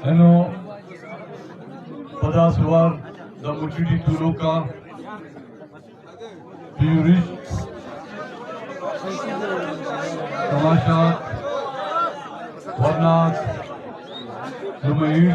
Eno pada suar da mujidi tuluka Purish Tamashat Warnat Numair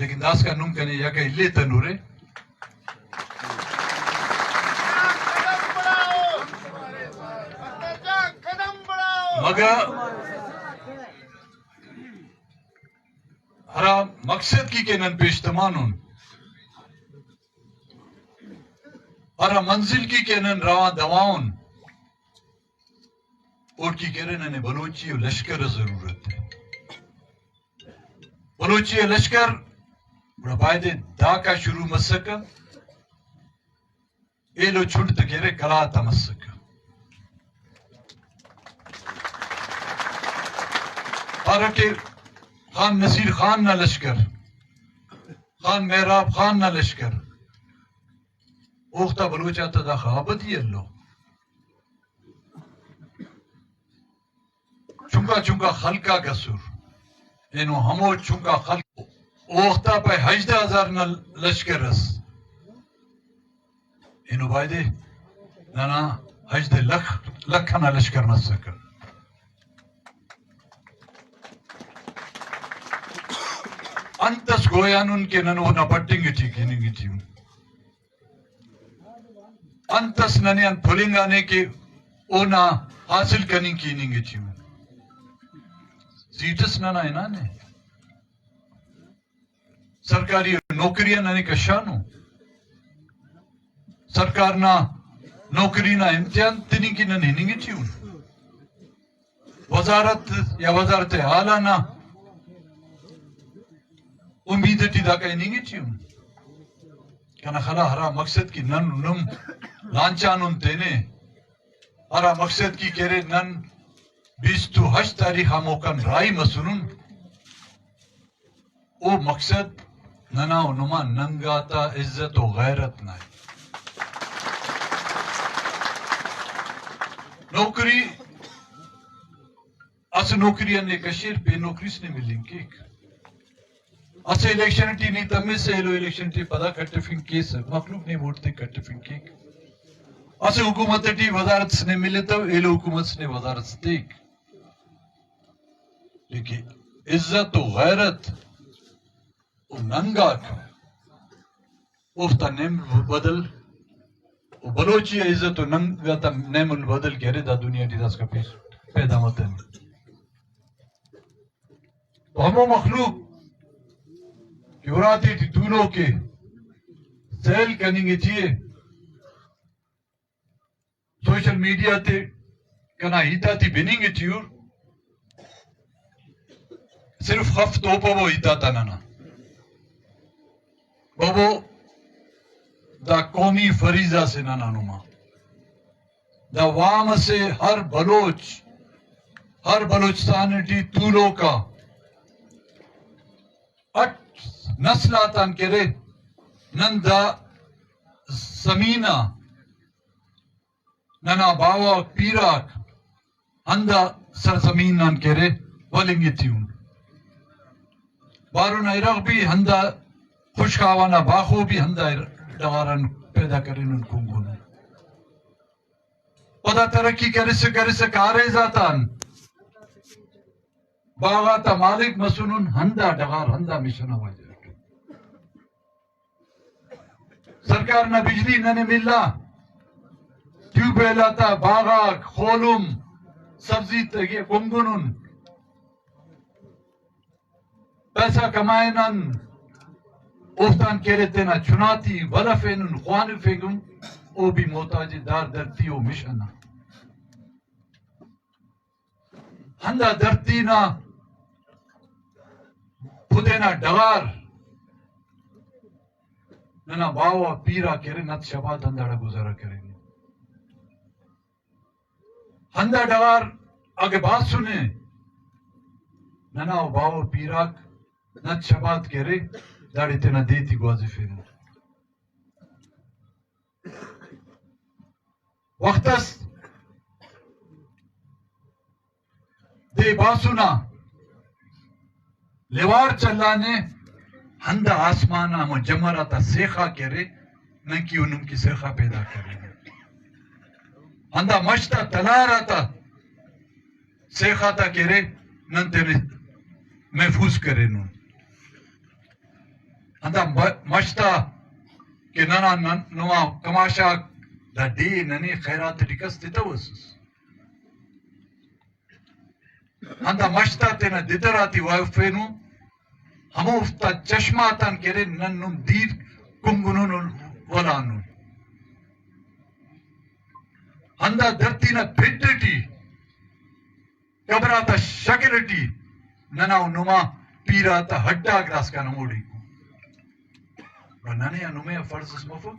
لیکن داس کا نم کنے یا کہ لے تنورے مگا ہرا مقصد کی کنن پیشتمانون ہرا منزل کی کنن رواں دواؤن اور کی کرن نے بلوچی و لشکر ضرورت ہے بلوچی لشکر بڑا باید دا کا شروع مسکا ایلو چھوٹ تکیرے کلا تمسکا حالانکہ خان نصیر خان نہ لشکر خان محراب خان نہ لشکر اوختہ بلوچہ تا خوابت ہی اللہ چونکا چونکا خلقہ گسور اینو ہمو چونکا خلق اوختہ پہ 18,000 نہ لشکر اس اینو بائدے نانا 18 لکھ نہ لشکر نہ سکر انتس گویانون کے ننو نہ پٹنگی تھی کیننگی تھی انتس ننیان پھلنگانے کے او نہ حاصل کرنی کیننگی تھی سیٹس نہ انانے سرکاری نوکریاں نہ کشانو سرکار نہ نوکری نہ امتحان تنی کی نہ نینگی تھی وزارت یا وزارت اعلیٰ نہ امید تی دا کہیں نہیں گی کنا خلا ہرا مقصد کی نن نم لانچانون تینے ہرا مقصد کی کہرے نن 28 تاریخ موکن رائی مسنون او مقصد ننا و نما ننگاتا عزت و غیرت نائے نوکری اس نوکری اننے کشیر پہ نوکری سے ملیں گے اسے الیکشنٹی نہیں تمہیں سے ایلو الیکشنٹی پدا کٹفنگ کیس ہے مخلوق نہیں ووٹتے کٹفنگ کی اسے حکومت ٹی وزارت سے ملے تو ایلو حکومت سے وزارت سے دیکھ لیکن عزت و غیرت و ننگاک اوفتا نیم بدل و بلوچی عزت و ننگاتا نیم البدل کہہ رہے دا دنیا ٹی داس کا پیدا مت ہے تو ہمو مخلوق کیوراتی تھی دونوں کے سیل کرنیں گے تھے سوشل میڈیا تے کنا ہیتا تھی بنیں گے تھی اور صرف خف توپا وہ ہیتا تھا نانا بابو دا قومی فریضہ سے نانا نما دا وام سے ہر بلوچستان ٹی طولوں کا نسلاتان کرے نندا زمینہ ننا باوا پیراک ہندا سرزمینان کرے ولنگی تیون بارون ایرغ بھی ہندا خوشخوانا باخو بھی ہندا ڈغاران پیدا کرن کنگون پدا ترقی کرے سے کارے ذاتان باغاتا مالک مسنون ہندا ڈغار ہندا مشنہ وجہ سرکار نہ بجلی نہ ملا ٹیوب ویل آتا باغا کھولم سبزی تگے کنگنن پیسہ کمائے نن اوفتان کہہ رہتے نا چناتی ولفینن خوان فیگم او بھی محتاج دار درتی او مشنہ ہندا درتی نا پھدینا ڈغار ننا باوا پیرا کرے نت شباد ہنداڑا گزارا کریں گے ہندا ڈغار آگے بات سنے ننا باوا پیرا نت شباد کرے داڑی تینا دیتی گوازی فیرن وقتس دے باسونا لیوار چلانے ہندا آسمانا مجمراتا سیخا کرے ننکی انم کی سیخا پیدا کرے ہندا مشتا تلاراتا سیخا تا کرے نن تیرے محفوظ کرے نون Anda mashta ke nana numa kamasha da di nani khairat dikas titawas. Anda mashta tena didarati wafenu hamufta chashmatan kere nannum dir kungunun walanu. Anda dartina bidriti kabrata shakirati nana numa pirata hadda graska namudi. Nane anume farz mafuk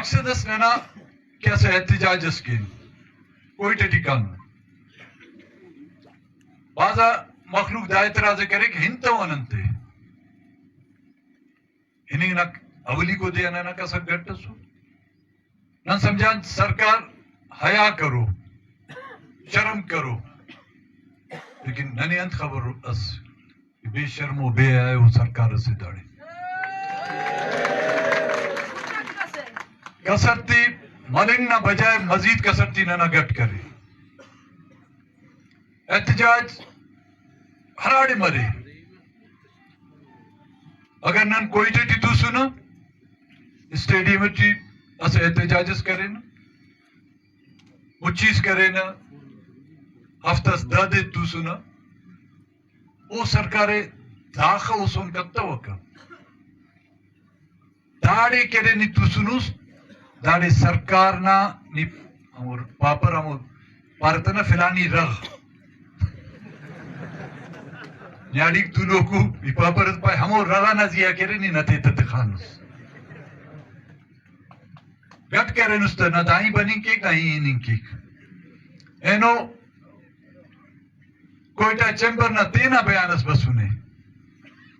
مقصد اس نے نا کیسے احتجاج اس کی کوئی ٹھیکان بعضا مخلوق دا اعتراض کرے کہ ہنتا وننتے ہنیں نا اولی کو دیا نا کسا گھٹ سو نہ سمجھان سرکار حیا کرو شرم کرو لیکن ننی انت خبر اس بے شرم و بے آئے وہ سرکار سے داڑے کسرتی ملنگ نہ بجائے مزید کسرتی نہ گٹ کرے احتجاج ہراڑے مرے اگر نن کوئی ٹی تو سنا اسٹیڈیم ٹی اسے احتجاجز کرے نا مچیز کرے نا ہفتس دادے تو سنا او سرکارے داخا اسون کتا وکا داڑے کرے نی تو سنوس داڑے سرکار نا نی امور پاپر امور پارتنا فلانی رغ نیاڑی تو لوگو بی پاپرت پائے ہمو رغا نزیا کرے نی نتے تتخانوس گٹ کرے نستا نہ دائیں بنی کیک نہ ہی انہیں کیک اینو کوئٹا چیمبر نہ تینا بیانس بسونے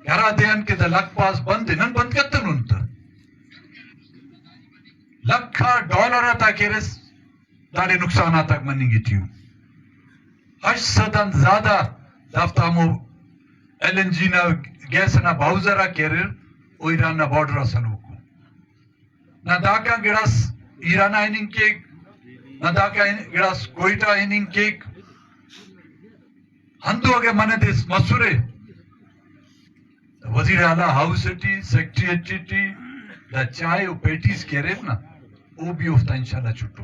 گھرا دیان کے دا لک پاس بند نن بند کتن انتا لکھا ڈالر تا کیرس داڑے نقصانات تک منی گی تیوں 800 زیادہ دافتا ہمو ایل این جی نا گیس نا باؤزرا کیرر او ایران نا بارڈر سنو کو نہ داکا گڑاس ایران آئیننگ کیک نہ داکا گڑاس کوئٹا آئیننگ کیک ہندو اگر منہ دیس مسورے وزیر اعلیٰ ہاؤس ٹی سیکٹریٹ ٹی دا چائے و پیٹیز کہہ نا وہ بھی افتا انشاءاللہ چھٹو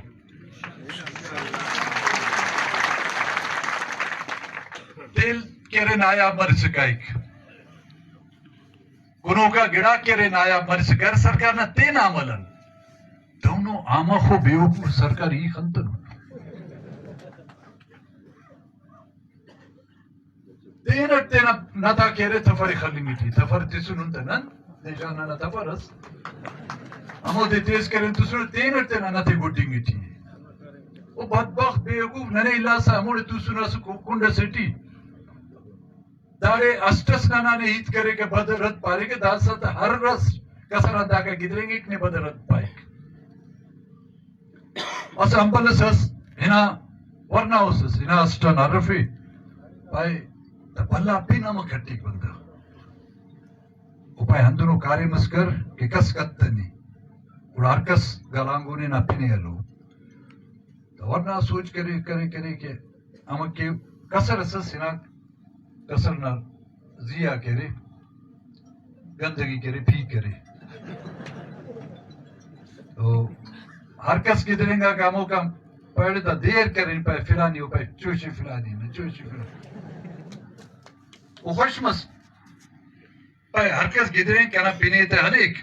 تیل کہہ رہے نایا مرسکائک کنوں کا گڑا کہہ رہے نایا مرسکر سرکار نا تین عملن دونوں آمہ خو بیوکو سرکار ہی خندن تینا نتا کہہ رہے تفری خلی میٹھی تفر تیسنن تنن دیشانا نا تفرس ہمو دے تیز کریں تسنن تینا نتے گوٹی میٹھی وہ بدبخت بیوکو ننے اللہ سا ہمو دے تسنن سکو کنڈ سیٹی دارے اسٹس نانے ہیت کرے کہ بدر رد پارے کہ دار ساتھ ہر رس کسر ادا کا گدریں گے اتنے بدر رد پائے اسا امبلس اس ہنا ورنہ اس ہنا اسٹن عرفی پائے بھلا پینا مکھٹی بندہ اوپائے ہندنو کاری مسکر کہ کس کتنی اڑار کس گلانگونے نا پینے ہلو ورنہ سوچ کرے کہ اما کہ کسر اسس ہنا کسر نا زیا کرے گندگی کرے پھی کرے تو ہر کس کی دریں گا کہ ہمو کم پہلے تا دیر کریں پہ فلانی ہو پہ چوشی فلانی نا چوشی فلانی وہ خوشمس پہ ہر کس کی دریں کہنا پینے تا ہلیک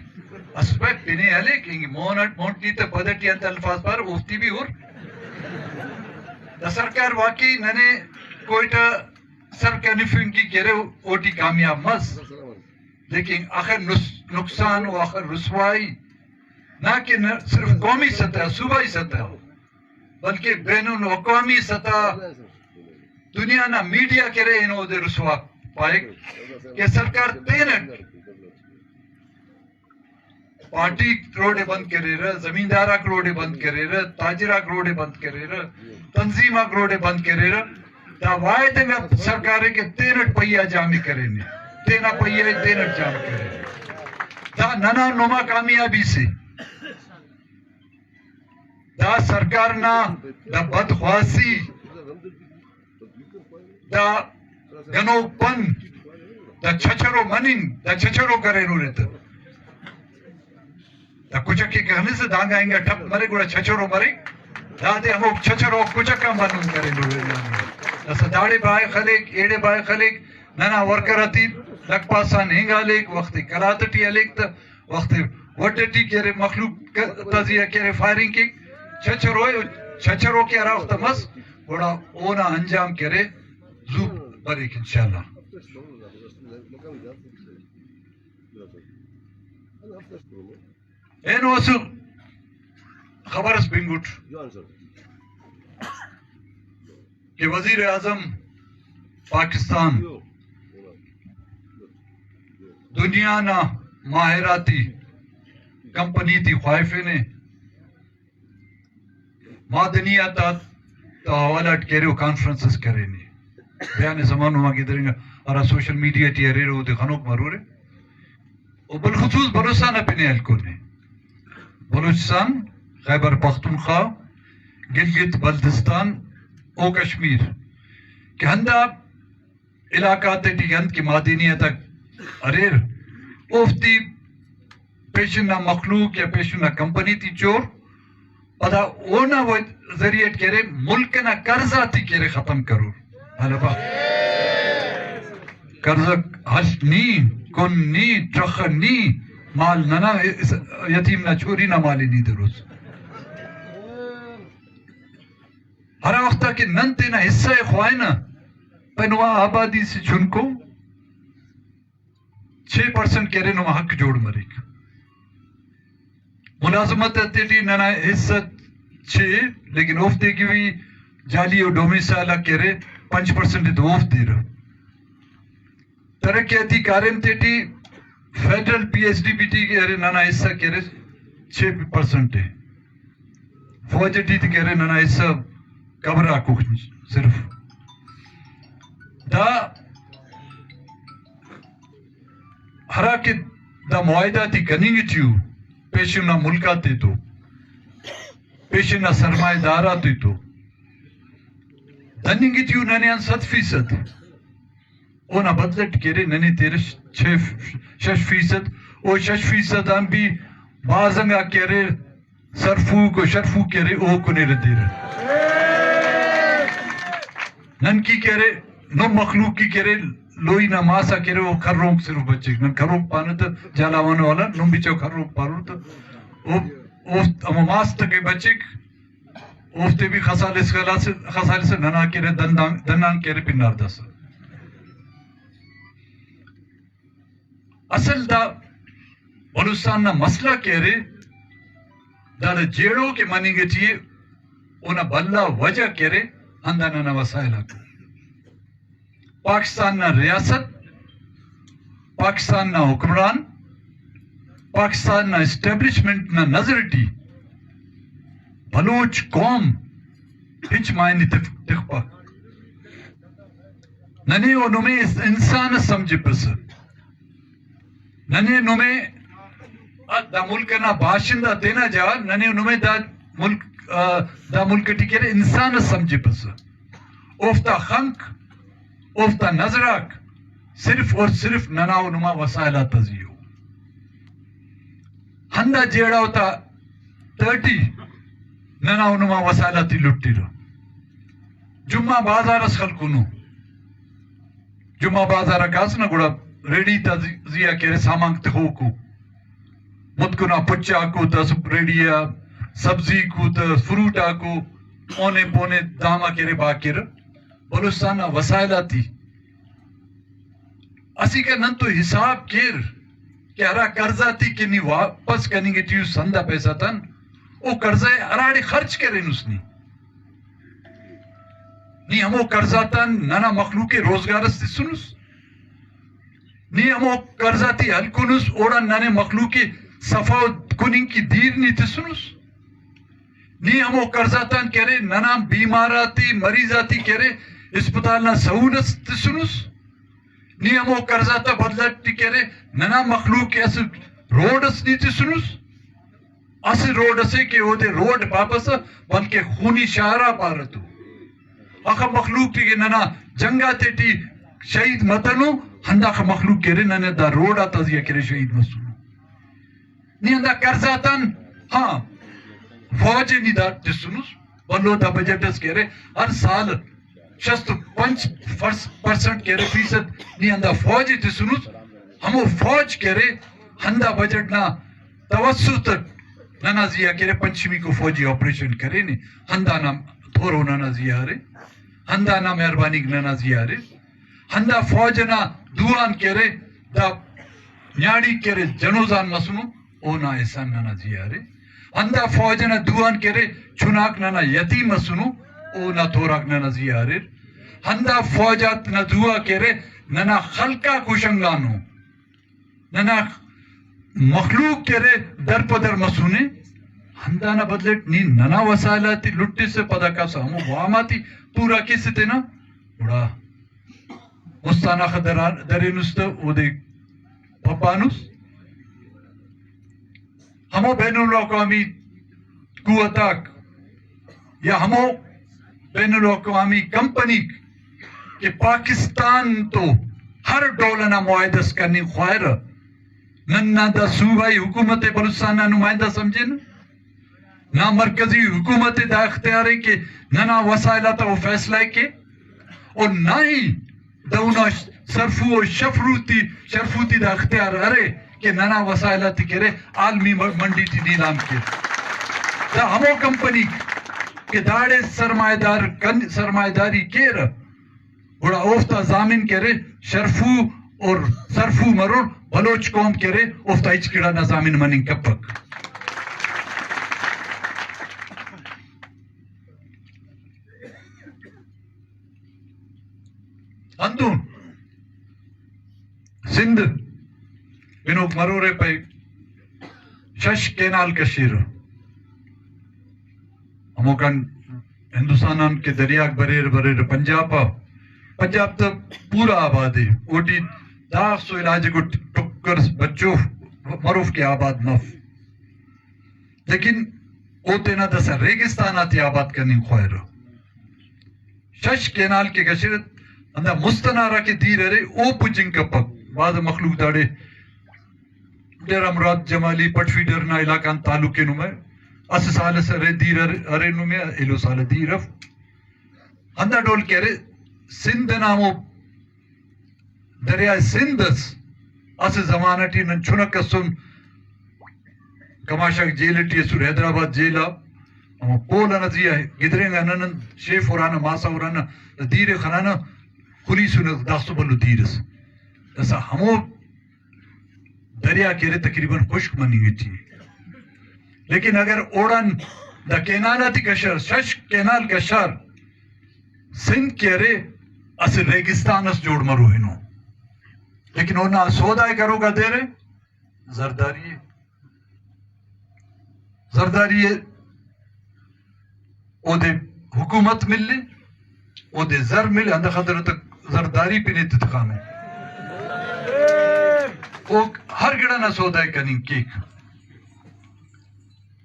اس پہ پینے ہلیک انگی مونٹ نیتا پدٹی انت الفاظ پر افتی بھی اور دا سرکار واقعی ننے کوئیٹا سر کنفنگ کی کہہ رہے اوٹی کامیاب مز لیکن آخر نقصان و آخر رسوائی نہ کہ صرف قومی سطح صوبائی سطح بلکہ بین الاقوامی سطح دنیا نہ میڈیا کہہ رہے انہوں دے رسوا پائے کہ سرکار تینٹ پارٹی کروڑے بند کرے رہا زمیندارہ کروڑے بند کرے رہا تاجرہ کروڑے بند کرے رہا تنظیمہ کروڑے بند کرے رہا تا واحد میں سرکارے کے تینٹ پہیا جامی کرے نے تینا پہیا تینٹ جام کرے تا ننا نما کامیابی سے دا سرکار نا دا بدخواسی دا گنو پن دا چھچرو مننگ دا چھچرو کرے رو رہتا دا کچھکی کہنے سے دانگا آئیں گا ٹھپ مرے گوڑا چھچرو مرے دا دے ہمو چھچرو کچھکا مننگ کرے رو رہتا دسا داڑے بائے خلیک ایڑے بائے خلیک ننا ورکراتی لک پاسا نہنگا لیک وقتی کراتٹی علیک تا وقتی وٹٹی کہرے مخلوق تازیہ کہرے فائرنگ کی چھچرو کے راوخت مس بڑا اونا انجام کرے زوب بریک انشاءاللہ اینو اسو خبر اس بنگوٹ کہ وزیر اعظم پاکستان دنیا نا ماہراتی کمپنی تھی خواہفے نے معدنیات حوالہ کرے کانفرنسز کرے نے بیان زمانوں میں گدریں گا اور سوشل میڈیا ٹی ارے رو دے خنوک مرورے اور بالخصوص بلوچستان اپنے حلقوں نے بلوچستان خیبر پختونخوا گلگت بلتستان او کشمیر کہ ہندہ علاقات ٹی ہند کی معدنیات اریر اوفتی پیشنہ مخلوق یا پیشنہ کمپنی تھی چور پدا اونا وہ ذریعہ کرے ملک نا قرضہ تھی کرے ختم کرو حلبا قرضہ حش نی کن نی ٹرخ نی مال ننا یتیم نہ چوری نہ مالی نی دروس ہر وقتا کہ نن تینا حصہ خوائنا پنوا آبادی سے جن کو 6% کرے نو حق جوڑ مریک ملازمت تیٹی ننا حصہ 6 لیکن اوف دے کی بھی جالی اور ڈومیسائلہ کرے 5% تو اوف دے رہا ترقیاتی کارم تیٹی federal P S D P ٹی کرے ننا حصہ کرے 6% ہے فوج ٹی تی کرے ننا حصہ کبرہ کو صرف دا ہرا کے دا معاہدہ تی کننگ چیو پیشنہ ملکہ تے تو پیشنہ سرمایہ دارہ تے تو دننگ چیو ننیان 7% اونا بدلٹ کرے ننی تیرے 6% او 6% ہم بھی بازنگا کرے سرفو کو شرفو کرے او کنے ردے رہے نن کی کرے نو مخلوق کی کرے لوئی نا ماسا کرے وہ کھرونک صرف بچے نن کھرونک پانے تا جالاوانا والا نم بیچو کھرونک پارو تا اما ماس تکے بچے اوفتے بھی خسالے سے ننا کرے دنان کرے پنار دا سا اصل دا بلوچستان نا مسئلہ کرے دا جیڑوں کے منی گے چیئے اونا بلا وجہ کرے ہندہ ننا وسائلہ کو پاکستان نا ریاست پاکستان نا حکمران پاکستان نا اسٹیبلشمنٹ نا نظرٹی بلوچ قوم ہچ معنی تخپا ننے او نمیں انسان سمجھے پرس ننے نمیں دا ملک نا باشندہ دینا جا ننے نمیں دا ملک ٹکرے انسان سمجھے پرس اوفتا خنق اوفتا نظراک صرف اور صرف نناو نما وسائلہ تزیو ہندہ جیڑا ہوتا 30 نناو نما وسائلہ تی لٹی رو جمعہ بازار اس خلقونو جمعہ بازار کاسنا گوڑا ریڈی تزیہ کرے سامانگ تخو کو مدکنا پچا کو تا ریڈیا سبزی کو تا فروٹ آکو اونے پونے داما کرے باکر بلوچستان وسائلہ تھی اسی کا نن تو حساب کیر کہ ارا قرضہ تھی کہ نہیں واپس کرنی گے تیو سندہ پیسہ تن او قرضہ اراڑی خرچ کریں اس نے نہیں ہمو قرضہ تن ننا مخلوق روزگار اس سنس نہیں ہمو قرضہ تھی حل کنس اوڑا ننے مخلوق صفا کننگ کی دیر نہیں تھی سنس نہیں ہمو قرضہ تن کرے ننا بیماراتی مریضاتی کرے اسپتال نا سہولت سنس نہیں ہمو قرضہ تا بدلت کرے ننا مخلوق اس روڈ اس نہیں سنس اس روڈ سے کہ وہ دے روڈ واپس بلکہ خونی شہرہ پارتو اخا مخلوق تی کہ ننا جنگا تی شہید متنو ہندہ مخلوق کرے ننا دا روڈ آتا زیا کرے شہید مسونو نہیں ہندہ قرضہ تن ہاں فوج نہیں دا سنس بلو دا بجٹس کرے ہر سال 65% کرے فیصد نہیں ہندہ فوج تی سنس ہمو فوج کرے ہندہ بجٹ نا توسط ننا زیا کرے پنچمی کو فوجی آپریشن کرے نہیں ہندہ نا تھورو ننا زیا رے ہندہ نا مہربانی ننا زیا رے ہندہ فوج نا دوان کرے دا نیاڑی کرے جنوزان مسنو او نا احسان ننا زیا رے Handa fojana duan kere chunak nana yatima sunu o na thorak nana ziyarir. Handa fojat na dua kere nana khalka kushanganu. Nana makhluk kere dar padar masune. Handa na badlet ni nana wasalati lutti se padaka samu wamati pura kisite na uda. Mustana khadarinus ode papanus. ہمو بین الاقوامی قوتاک یا ہمو بین الاقوامی company کہ پاکستان تو ہر ڈولنا معاہدس کرنی خواہر نہ دا صوبائی حکومت بلوچستان نمائندہ سمجھے نہ مرکزی حکومت دا اختیار ہے کہ نہ وسائلات وہ فیصلہ ہے کہ اور نہ ہی دونا صرفو و شرفوتی دا اختیار ارے کہ ننا وسائلاتی کرے عالمی منڈی تھی نیلام کے دا ہمو کمپنی کہ داڑے سرمایہ داری کیر بڑا اوفتا زامن کرے شرفو اور صرفو مرور بلوچ قوم کرے اوفتا اچکڑا نا زامن منن کپک اندون سندھ بنو مرورے پہ شش کینال کشیر ہمو کن ہندوستان کے دریا بریر پنجاب تو پورا آباد ہے اوٹی داغ سو علاج کو ٹکر بچوں مروف کے آباد مف لیکن اوتے نہ دسا ریگستان آتی آباد کرنی خواہر شش کینال کے کشیر اندہ مستنارہ کے دیر ارے او پجنگ کپک بعض مخلوق داڑے ڈیرہ مراد جمالی پٹفی ڈرنا علاقان تعلقے نمائے اس سال سے رے دیر ارے نمائے ایلو سال دیر رف ہندہ ڈول کہہ رہے سندھ نامو دریائے سندس اس زمانہ ٹی نن چھنک سن کماشک جیلٹی سور حیدرآباد جیلا ہم پولا نزیہ گدرنگا نن شیف ورانا ماسا ورانا دیر خرانا خلی سن داستو بلو دیرس ایسا ہمو دریا کہرے تقریباً خشک منی گئی تھی لیکن اگر اوڑن دا کینالاتی کشار شش کینال کشار سندھ کہرے اس ریگستان اس جوڑ مرو ہنو لیکن اونا سودائے کرو گا دے رہے زرداری او دے حکومت مل لے او دے زر مل اندہ خطر تک زرداری پہ نیت تقام ہے ہر گڑا نہ سودائے کنی کیک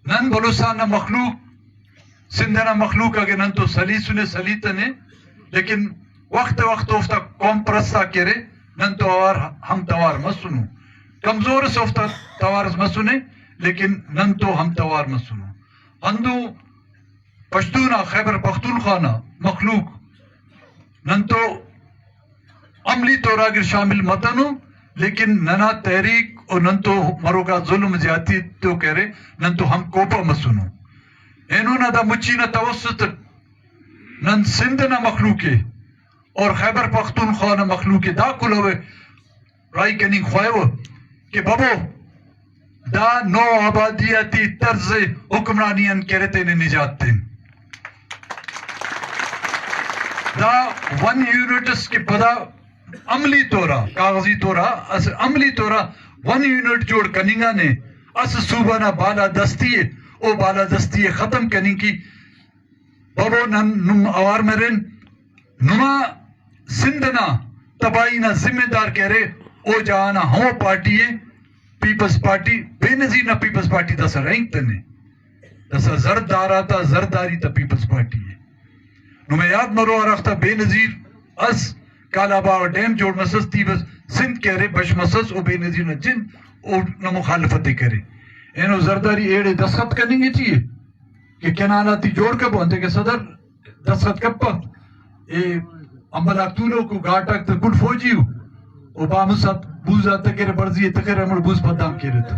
نن بلوستان نہ مخلوق سندھ نہ مخلوق اگر نن تو سلیسنے سلیتنے لیکن وقت افتا قوم پرستا کرے نن تو ہم توار مسنو کمزور سے افتا توار مسنے لیکن نن تو ہم توار مسنو ہندو پشتونہ خیبر پختونخوانا مخلوق نن تو عملی طور اگر شامل متنو لیکن ننا تحریک اور نن تو مروگا ظلم زیادتی تو کہہ رہے نن تو ہم کوپا مسنو اینو نا دا مچی نا توسط نن سندھ نا مخلوقے اور خیبر پختونخوا نا مخلوقے دا کلوے رائی کنی خواہو کہ بابو دا نو آبادیاتی طرز حکمرانیاں کہرتے نے نجات دیں دا ون یونٹس کے پدا عملی طورا کاغذی طورا اس عملی طورا ون یونٹ جوڑ کننگا نے اس صوبہ نا بالا دستی او بالا دستی ختم کرنی کی بابو نم آوار مرن نما سندنا تباہی نا ذمہ دار کہہ رہے او جانا ہمو پارٹی ہے پیپلز پارٹی بے نظیر نا پیپلز پارٹی دا سا رینک تنے دا سا زردارا تا زرداری تا پیپلز پارٹی ہے نمیں یاد مرو آرختا بے نظیر اس کالا باور ڈیم جوڑ مسس تھی بس سندھ کہہ رہے بش مسس او بے نظیر نہ جن او نہ مخالفت کرے اینو زرداری ایڑے دستخط کرنے گے چاہیے کہ کنالاتی جوڑ کب ہوتے کہ صدر دستخط کب پا اے عمل اکتولو کو گاٹک تا گل فوجی ہو او بامسات بوزا تکر برزی تکر امر بوز پدام کہہ رہے تھا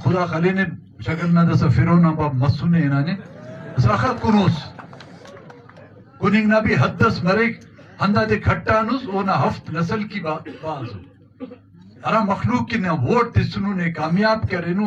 خدا خلی نے شکل نہ دسا فیرون با مسونے انہانے ساخت کنوس کننگ نہ بھی حدث مرک ہندہ دے کھٹانوس او نہ ہفت نسل کی باز ہو ارا مخلوق کی نہ ووٹ سنو نے کامیاب کرے نو